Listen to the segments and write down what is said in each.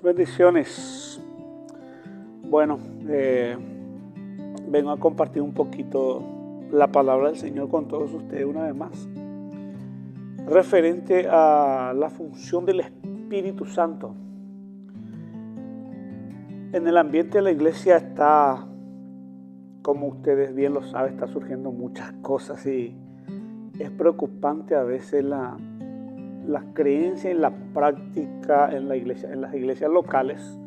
Bendiciones. Bueno, vengo a compartir un poquito la palabra del Señor con todos ustedes una vez más, referente a la función del Espíritu Santo. En el ambiente de la iglesia está, como ustedes bien lo saben, está surgiendo muchas cosas y es preocupante a veces la creencia y la práctica en la iglesia, en las iglesias locales,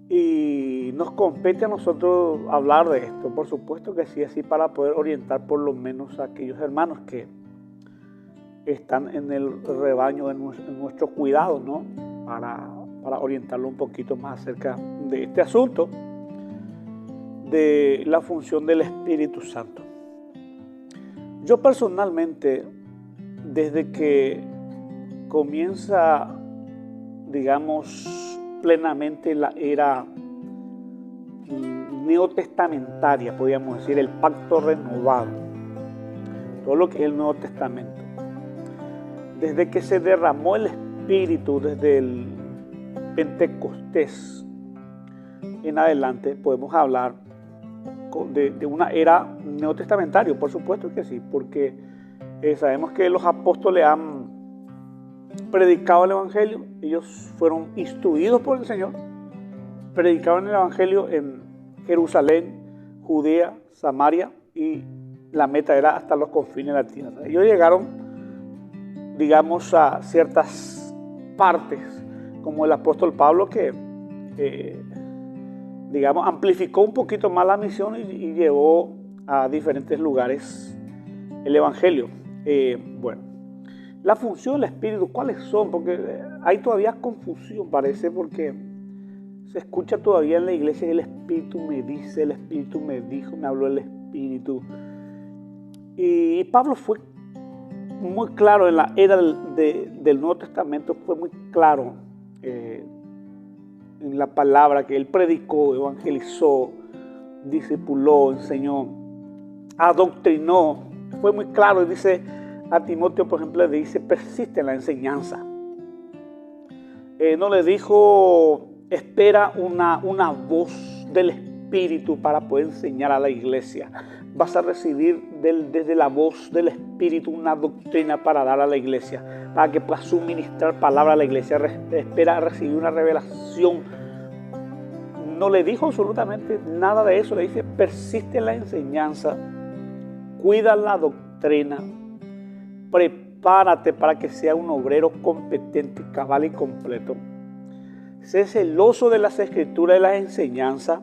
y nos compete a nosotros hablar de esto, por supuesto que sí, así para poder orientar por lo menos a aquellos hermanos que están en el rebaño, en nuestro cuidado, ¿no? Para orientarlo un poquito más acerca de este asunto de la función del Espíritu Santo. Yo personalmente, desde que comienza, digamos, plenamente la era neotestamentaria, podríamos decir, el pacto renovado, todo lo que es el Nuevo Testamento, desde que se derramó el Espíritu, desde el Pentecostés en adelante, podemos hablar de una era neotestamentaria, por supuesto que sí, porque sabemos que los apóstoles han predicado el Evangelio, ellos fueron instruidos por el Señor, predicaban el Evangelio en Jerusalén, Judea, Samaria, y la meta era hasta los confines de la tierra. Ellos llegaron, digamos, a ciertas partes, como el apóstol Pablo, que digamos, amplificó un poquito más la misión y llevó a diferentes lugares el Evangelio. Bueno, la función del Espíritu, ¿cuáles son? Porque hay todavía confusión, parece, porque se escucha todavía en la iglesia: el Espíritu me dice, el Espíritu me dijo, me habló el Espíritu. Y Pablo fue muy claro en la era del Nuevo Testamento, fue muy claro en la palabra que él predicó, evangelizó, discipuló, enseñó, adoctrinó. Fue muy claro, y dice a Timoteo, por ejemplo, le dice: persiste en la enseñanza. No le dijo: espera una voz del Espíritu para poder enseñar a la iglesia. Vas a recibir desde la voz del Espíritu una doctrina para dar a la iglesia, para que puedas suministrar palabra a la iglesia. Espera recibir una revelación. No le dijo absolutamente nada de eso. Le dice: persiste en la enseñanza, cuida la doctrina, prepárate para que sea un obrero competente, cabal y completo. Sé celoso de las escrituras y las enseñanzas,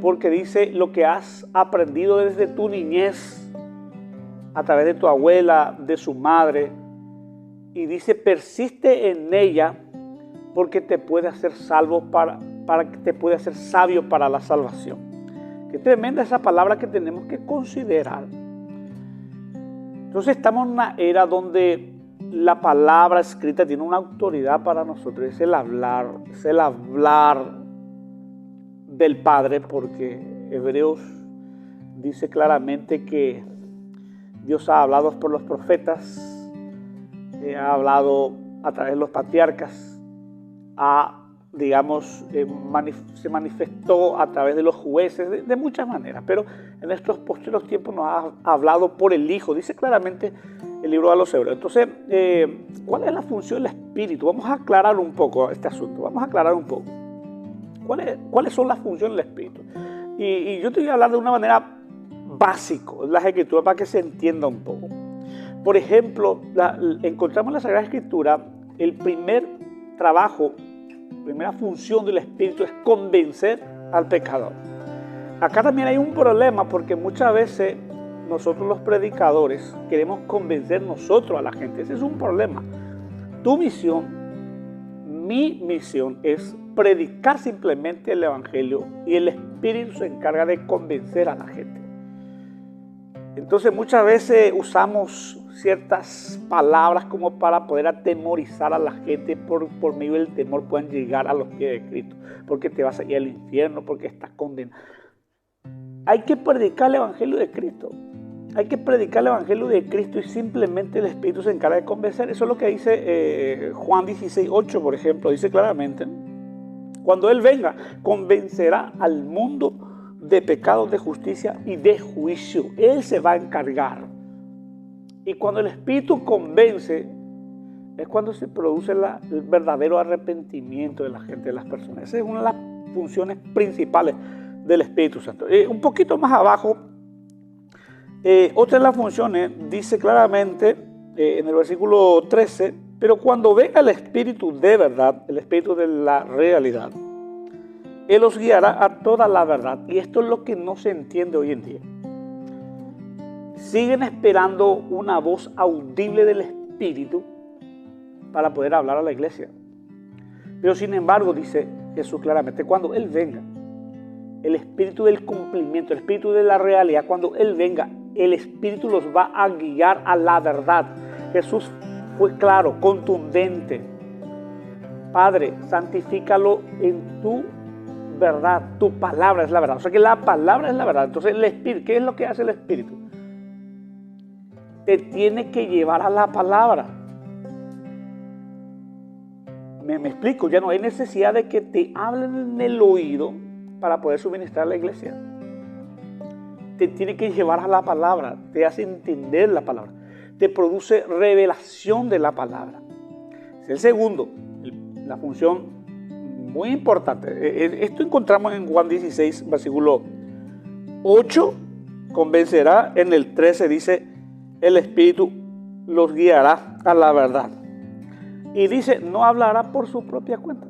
porque dice: lo que has aprendido desde tu niñez, a través de tu abuela, de su madre, y dice: persiste en ella, porque te puede hacer salvo para que te puede hacer sabio para la salvación. Qué tremenda esa palabra que tenemos que considerar. Entonces estamos en una era donde la palabra escrita tiene una autoridad para nosotros. Es el hablar del Padre, porque Hebreos dice claramente que Dios ha hablado por los profetas, ha hablado a través de los patriarcas, se manifestó a través de los jueces, de muchas maneras, pero en estos posteriores tiempos nos ha hablado por el Hijo, dice claramente el libro de los Hebreos. Entonces, ¿cuál es la función del Espíritu? Vamos a aclarar un poco este asunto, ¿Cuáles son las funciones del Espíritu? Y yo te voy a hablar de una manera básica, las Escrituras, para que se entienda un poco. Por ejemplo, encontramos en la Sagrada Escritura el primer trabajo, primera función del Espíritu es convencer al pecador. Acá también hay un problema, porque muchas veces nosotros los predicadores queremos convencer nosotros a la gente. Ese es un problema. Tu misión, mi misión, es predicar simplemente el Evangelio, y el Espíritu se encarga de convencer a la gente. Entonces muchas veces usamos ciertas palabras como para poder atemorizar a la gente, por medio del temor puedan llegar a los pies de Cristo, porque te vas a ir al infierno, porque estás condenado. Hay que predicar el Evangelio de Cristo. Hay que predicar el Evangelio de Cristo, y simplemente el Espíritu se encarga de convencer. Eso es lo que dice Juan 16:8, por ejemplo. Dice claramente: Cuando Él venga, convencerá al mundo de pecado, de justicia y de juicio. Él se va a encargar. Y cuando el Espíritu convence, es cuando se produce el verdadero arrepentimiento de la gente, de las personas. Esa es una de las funciones principales del Espíritu Santo. Un poquito más abajo, otra de las funciones dice claramente en el versículo 13, pero cuando venga el Espíritu de verdad, el Espíritu de la realidad, Él os guiará a toda la verdad. Y esto es lo que no se entiende hoy en día. Siguen esperando una voz audible del Espíritu para poder hablar a la iglesia. Pero sin embargo, dice Jesús claramente, cuando Él venga, el Espíritu del cumplimiento, el Espíritu de la realidad, cuando Él venga, el Espíritu los va a guiar a la verdad. Jesús fue claro, contundente. Padre, santifícalo en tu verdad. Tu palabra es la verdad. O sea que la palabra es la verdad. Entonces el Espíritu, ¿qué es lo que hace el Espíritu? Te tiene que llevar a la palabra. Me explico, ya no hay necesidad de que te hablen en el oído para poder suministrar a la iglesia. Te tiene que llevar a la palabra, te hace entender la palabra, te produce revelación de la palabra. Es el segundo, la función muy importante. Esto encontramos en Juan 16, versículo 8, convencerá. En el 13 dice, el Espíritu los guiará a la verdad. Y dice, no hablará por su propia cuenta.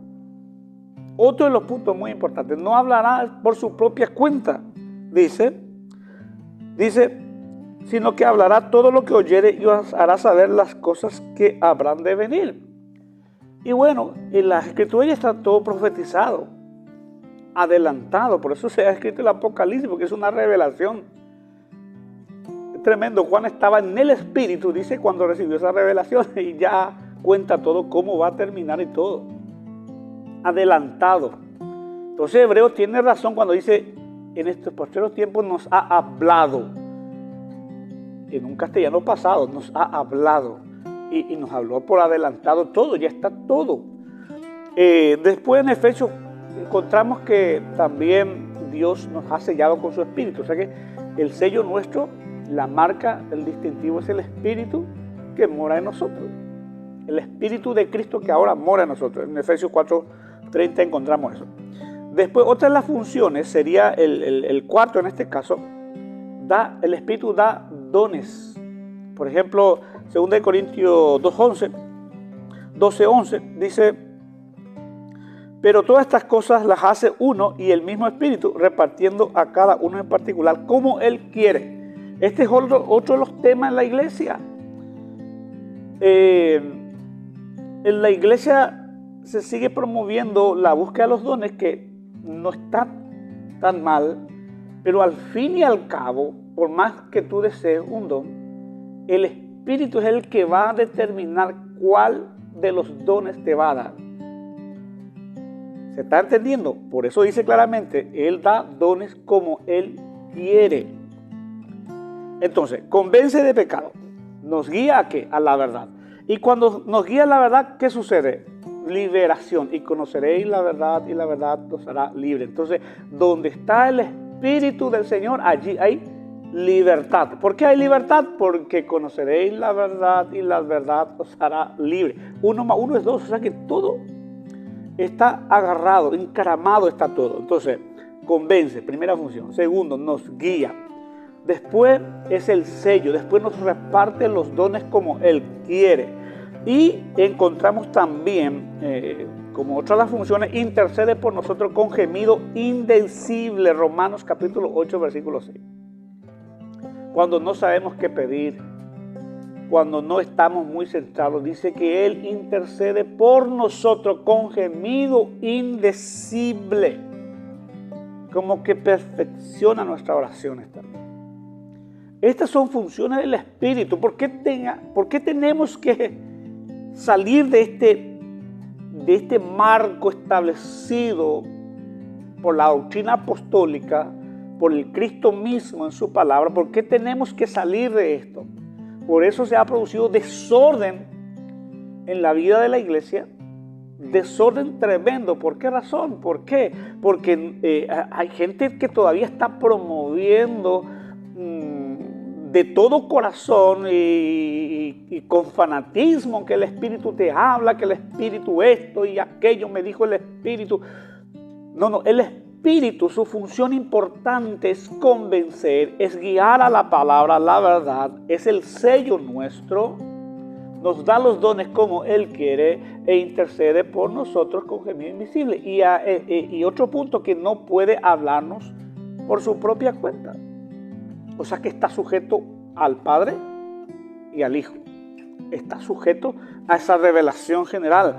Otro de los puntos muy importantes, no hablará por su propia cuenta, dice, sino que hablará todo lo que oyere y os hará saber las cosas que habrán de venir. Y bueno, en la Escritura ya está todo profetizado, adelantado, por eso se ha escrito el Apocalipsis, porque es una revelación. Es tremendo, Juan estaba en el Espíritu, dice, cuando recibió esa revelación, y ya cuenta todo cómo va a terminar y todo. Adelantado. Entonces Hebreo tiene razón cuando dice, en estos posteriores tiempos nos ha hablado. En un castellano pasado nos ha hablado. Y nos habló por adelantado todo, ya está todo. Después en Efesios encontramos que también Dios nos ha sellado con su Espíritu. O sea que el sello nuestro, la marca, el distintivo es el Espíritu que mora en nosotros. El Espíritu de Cristo que ahora mora en nosotros. En Efesios 4:30 encontramos eso. Después, otra de las funciones sería el cuarto en este caso. El Espíritu da dones. Por ejemplo, 2 Corintios 12:11 dice, pero todas estas cosas las hace uno y el mismo Espíritu, repartiendo a cada uno en particular como Él quiere. Este es otro de los temas en la iglesia. En la iglesia se sigue promoviendo la búsqueda de los dones, que no está tan mal, pero al fin y al cabo, por más que tú desees un don, el Espíritu es el que va a determinar cuál de los dones te va a dar. ¿Se está entendiendo? Por eso dice claramente, Él da dones como Él quiere. Entonces, convence de pecado. Nos guía ¿a qué? A la verdad. Y cuando nos guía a la verdad, ¿qué sucede? Liberación. Y conoceréis la verdad y la verdad os hará libre. Entonces, donde está el Espíritu del Señor, allí hay libertad. ¿Por qué hay libertad? Porque conoceréis la verdad y la verdad os hará libre. 1 más 1 es 2. O sea que todo está agarrado, encaramado está todo. Entonces, convence, primera función. Segundo, nos guía. Después es el sello. Después nos reparte los dones como Él quiere. Y encontramos también, como otra de las funciones, intercede por nosotros con gemido indecible. Romanos capítulo 8, versículo 6. Cuando no sabemos qué pedir, cuando no estamos muy centrados, dice que Él intercede por nosotros con gemido indecible. Como que perfecciona nuestras oraciones también. Estas son funciones del Espíritu. ¿Por qué tenemos que salir de este marco establecido por la doctrina apostólica, por el Cristo mismo en su palabra? ¿Por qué tenemos que salir de esto? Por eso se ha producido desorden en la vida de la iglesia, desorden tremendo. ¿Por qué razón? ¿Por qué? Porque hay gente que todavía está promoviendo de todo corazón y con fanatismo que el Espíritu te habla, que el Espíritu esto y aquello me dijo el Espíritu. No, el Espíritu, su función importante es convencer, es guiar a la palabra, la verdad, es el sello nuestro, nos da los dones como Él quiere e intercede por nosotros con gemido invisible. Y otro punto, que no puede hablarnos por su propia cuenta. O sea que está sujeto al Padre y al Hijo. Está sujeto a esa revelación general.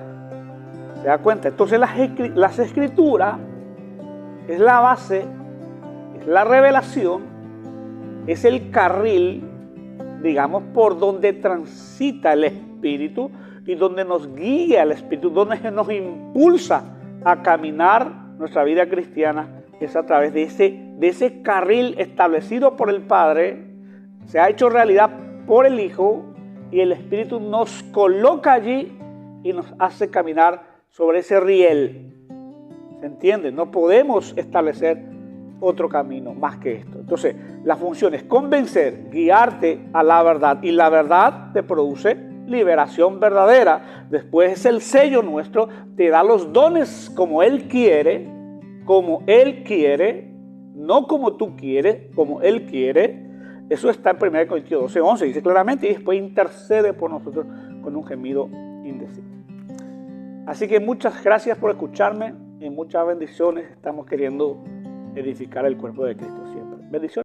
¿Se da cuenta? Entonces las Escrituras es la base, es la revelación, es el carril, digamos, por donde transita el Espíritu y donde nos guía el Espíritu, donde nos impulsa a caminar nuestra vida cristiana. Es a través de ese carril establecido por el Padre, se ha hecho realidad por el Hijo, y el Espíritu nos coloca allí y nos hace caminar sobre ese riel. ¿Se entiende? No podemos establecer otro camino más que esto. Entonces, la función es convencer, guiarte a la verdad, y la verdad te produce liberación verdadera. Después es el sello nuestro, te da los dones como Él quiere, no como tú quieres, como Él quiere. Eso está en 1 Corintios 12:11, dice claramente, y después intercede por nosotros con un gemido indecible. Así que muchas gracias por escucharme y muchas bendiciones. Estamos queriendo edificar el cuerpo de Cristo siempre. Bendiciones.